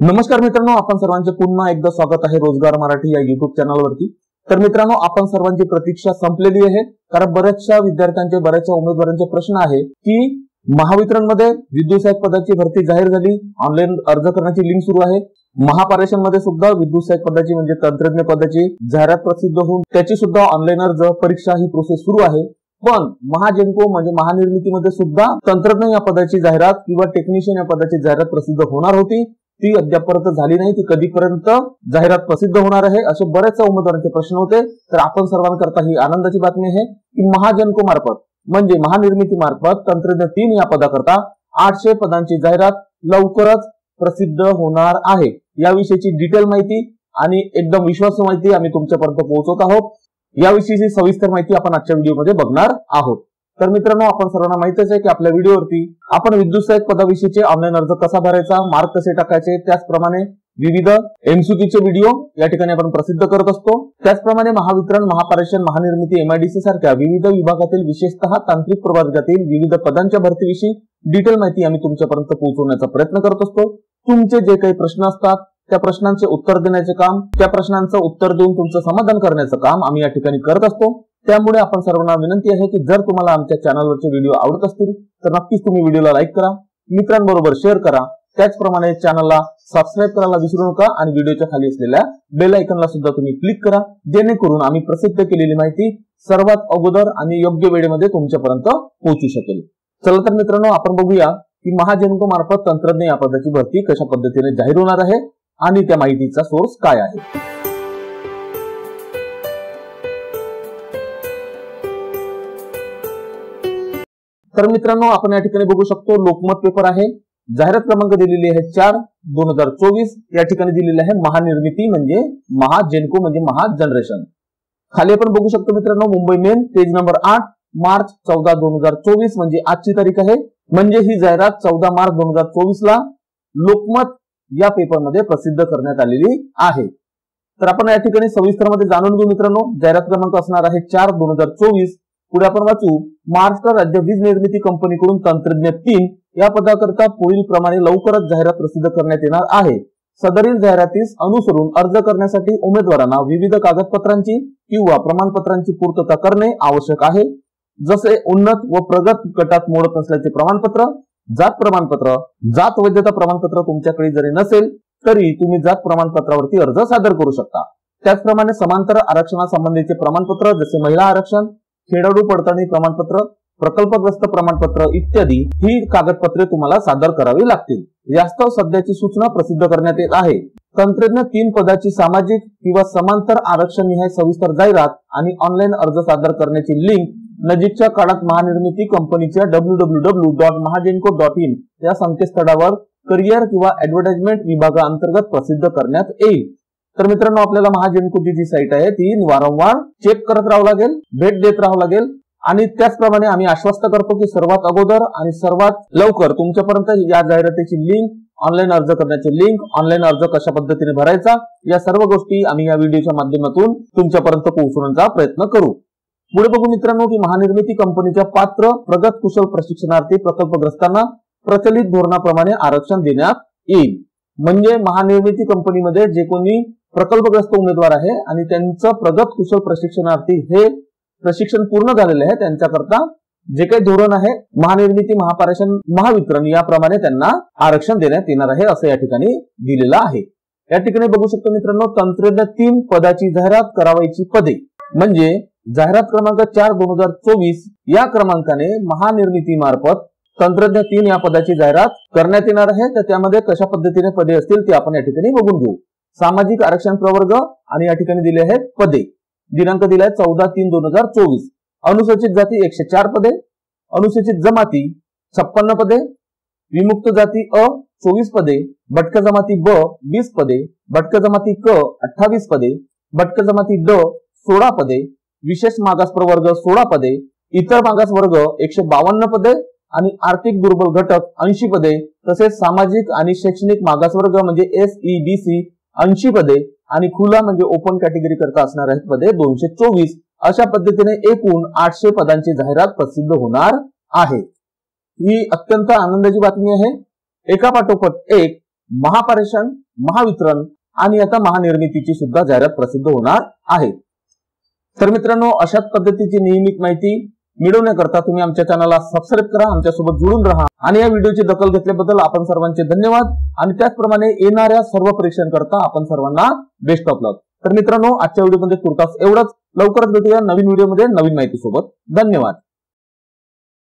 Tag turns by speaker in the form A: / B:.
A: नमस्कार मित्रांनो, आपण सर्वांचे पुन्हा एकदा स्वागत आहे रोजगार मराठी या युट्यूब चॅनलवरती। तर मित्रांनो, आपण सर्वांची प्रतीक्षा संपलेली आहे, कारण बऱ्याचशा विद्यार्थ्यांचे बऱ्याचशा उमेदवारांचे प्रश्न आहे की महावितरणमध्ये विद्युत सहाय्यक पदाची भरती जाहीर झाली, ऑनलाईन अर्ज करण्याची लिंक सुरू आहे। महापारेषण मध्ये सुद्धा विद्युत सहाय्यक पदाची म्हणजे तंत्रज्ञ पदाची जाहिरात प्रसिद्ध होऊन त्याची सुद्धा ऑनलाईन अर्ज परीक्षा ही प्रोसेस सुरू आहे। पण महाजेनको म्हणजे महानिर्मितीमध्ये सुद्धा तंत्रज्ञ या पदाची जाहिरात किंवा टेक्निशियन या पदाची जाहिरात प्रसिद्ध होणार होती, ती अद्यापर्यंत झाली नाही। ती कधीपर्यंत जाहिरात प्रसिद्ध होणार आहे असे बरेच उमेदवारांचे प्रश्न होते। तर आपण सर्वांकरता ही आनंदाची बातमी आहे की महाजेनको मार्फत म्हणजे महानिर्मिती मार्फत तंत्रज्ञ 3 या पदाकरता 800 पदांची जाहिरात लवकरच प्रसिद्ध होणार आहे। याविषयीची डिटेल माहिती आणि एकदम विश्वासू माहिती आम्ही तुमच्यापर्यंत पोहोचवत आहोत। याविषयीची सविस्तर माहिती आपण आजच्या व्हिडिओमध्ये बघणार आहोत। तर मित्रांनो, आपण सर्वांना माहितच आहे की आपल्या व्हिडिओवरती आपण विद्युत सहाय्यक पदाविषयीचे ऑनलाईन अर्ज कसा भरायचा, मार्क कसे टाकायचे, त्याचप्रमाणे विविध एमसीक्यूचे व्हिडिओ या ठिकाणी आपण प्रसिद्ध करत असतो। त्याचप्रमाणे महावितरण, महापारेषण, महानिर्मिती, एमआयडीसी सारख्या विविध विभागातील विशेषतः तांत्रिक प्रवर्गातील विविध पदांच्या भरतीविषयी डिटेल माहिती आम्ही तुमच्यापर्यंत पोहोचवण्याचा प्रयत्न करत असतो। तुमचे जे काही प्रश्न असतात त्या प्रश्नांचे उत्तर देण्याचे काम, त्या प्रश्नांचं उत्तर देऊन तुमचं समाधान करण्याचं काम आम्ही या ठिकाणी करत असतो। त्यामुळे आपण सर्वांना विनंती आहे की जर तुम्हाला आमच्या चॅनलवरचे व्हिडिओ आवडत असतील तर नक्कीच तुम्ही व्हिडिओला लाईक करा, मित्रांबरोबर शेअर करा, त्याचप्रमाणे चॅनलला सबस्क्राईब करायला विसरू नका आणि व्हिडिओच्या खाली असलेल्या बेल आयकॉनला सुद्धा तुम्ही क्लिक करा, जेणेकरून आम्ही प्रसिद्ध केलेली माहिती सर्वात अगोदर आणि योग्य वेळेमध्ये तुमच्यापर्यंत पोहोचू शकेल। चला तर मित्रांनो, आपण बघूया की महाजेनको मार्फत तंत्रज्ञ या पदाची भरती कशा पद्धतीने जाहीर होणार आहे आणि त्या माहितीचा सोर्स काय आहे। तर मित्रांनो, आपण या ठिकाणी बघू शकतो लोकमत पेपर आहे, जाहिरात क्रमांक दिलेली आहे 4/2024 या ठिकाणी दिलेली आहे महानिर्मिती म्हणजे महाजेनको म्हणजे महाजनरेशन। खाली आपण बघू शकतो मित्रांनो, Mumbai main page number 8 March 14, 2024 म्हणजे आजची तारीख आहे। म्हणजे ही जाहिरात 14 मार्च 2024 ला लोकमत या पेपरमध्ये प्रसिद्ध करण्यात आलेली आहे। तर आपण या ठिकाणी सविस्तरमध्ये जाणून घेऊ मित्रांनो। जाहिरात क्रमांक असणार आहे 4/2024। पुढे आपण वाचू, महाराष्ट्र राज्य वीज निर्मिती कंपनीकडून तंत्रज्ञ 3 या पदाकरता पुढील प्रमाणे लवकरच जाहिरात प्रसिद्ध करण्यात येणार आहे। सदरील जाहिरातीस अनुसरून अर्ज करण्यासाठी उमेदवारांना विविध कागदपत्रांची किंवा प्रमाणपत्रांची पूर्तता करणे आवश्यक आहे, जसे उन्नत व प्रगत गटात मोडत नसल्याचे प्रमाणपत्र, जात प्रमाणपत्र। जात वैधता प्रमाणपत्र तुमच्याकडे जरी नसेल तरी तुम्ही जात प्रमाणपत्रावरती अर्ज सादर करू शकता। त्याचप्रमाणे समांतर आरक्षणासंबंधीचे प्रमाणपत्र जसे महिला आरक्षण, खेळाडू पडताळणी प्रमाणपत्र, प्रकल्पग्रस्त प्रमाणपत्र इत्यादी ही कागदपत्रे तुम्हाला सादर करावी लागतील। यास्तव सध्याची सूचना प्रसिद्ध करण्यात येत आहे। तंत्रज्ञ 3 पदाची सामाजिक किंवा समांतर आरक्षण निहाय सविस्तर जाहिरात आणि ऑनलाईन अर्ज सादर करण्याची लिंक नजीकच्या काळात महानिर्मिती कंपनीच्या www.mahajenko.in या संकेतस्थळावर करिअर किंवा ऍडव्हर्टाइजमेंट विभागाअंतर्गत प्रसिद्ध करण्यात येईल। तर मित्रांनो, आपल्याला महाजेनकोची जी साईट आहे ती वारंवार चेक करत राहावं लागेल, भेट देत राहावं लागेल आणि त्याचप्रमाणे आम्ही आश्वस्त करतो की सर्वात अगोदर आणि सर्वात लवकर तुमच्यापर्यंत या जाहिरातीची लिंक, ऑनलाईन अर्ज करण्याची लिंक, ऑनलाईन अर्ज कशा पद्धतीने भरायचा या सर्व गोष्टी आम्ही या व्हिडिओच्या माध्यमातून तुमच्यापर्यंत पोहोचवण्याचा प्रयत्न करू। पुढे बघू मित्रांनो की महानिर्मिती कंपनीच्या पात्र प्रगत कुशल प्रशिक्षणार्थी प्रकल्पग्रस्तांना प्रचलित धोरणाप्रमाणे आरक्षण देण्यात येईल। म्हणजे महानिर्मिती कंपनीमध्ये जे कोणी प्रकल्पग्रस्त उमेदवार आहे आणि त्यांचं प्रगत कुशल प्रशिक्षणार्थी हे प्रशिक्षण पूर्ण झालेले आहे त्यांच्याकरता जे काही धोरण आहे महानिर्मिती, महापारेषण, महावितरण याप्रमाणे त्यांना आरक्षण देण्यात येणार आहे असं या ठिकाणी दिलेलं आहे। या ठिकाणी बघू शकतो मित्रांनो, तंत्रज्ञ 3 पदाची जाहिरात करावायची पदे म्हणजे जाहिरात क्रमांक 4/2024 या क्रमांकाने महानिर्मिती मार्फत तंत्रज्ञ 3 या पदाची जाहिरात करण्यात येणार आहे। तर त्यामध्ये कशा पद्धतीने पदे असतील ते आपण या ठिकाणी बघून घेऊ। सामाजिक आरक्षण प्रवर्ग आणि या ठिकाणी दिले आहेत पदे, दिनांक दिलाय 14/3/2024। अनुसूचित जाती 104 पदे, अनुसूचित जमाती 56 पदे, विमुक्त जाती अ 24 पदे, भटक्या जमाती ब 20 पदे, भटक्या जमाती क 28 पदे, भटक्या जमाती ड 16 पदे, विशेष मागास प्रवर्ग 16 पदे, इतर मागास वर्ग 152 पदे आणि आर्थिक दुर्बल घटक 80 पदे, तसेच सामाजिक आणि शैक्षणिक मागासवर्ग म्हणजे SEBC 80 पदे आणि खुला म्हणजे ओपन कॅटेगरी करता असणार आहेत पदे 224। अशा पद्धतीने एकूण 800 पदांची जाहिरात प्रसिद्ध होणार आहे। ही अत्यंत आनंदाची बातमी आहे। एका पाठोपाठ एक महापारेषण, महावितरण आणि आता महानिर्मितीची सुद्धा जाहिरात प्रसिद्ध होणार आहे। तर मित्रांनो, अशाच पद्धतीची नियमित माहिती मिळवण्याकरता तुम्ही आमच्या चॅनलला सबस्क्राईब करा, आमच्यासोबत जुळून राहा आणि या व्हिडिओची दखल घेतल्याबद्दल आपण सर्वांचे धन्यवाद आणि त्याचप्रमाणे येणाऱ्या सर्व परीक्षांकरता आपण सर्वांना बेस्ट ऑफ लक। तर मित्रांनो, आजच्या व्हिडिओमध्ये तुर्तास एवढंच। लवकरच भेटूया नवीन व्हिडिओमध्ये नवीन माहिती सोबत। धन्यवाद।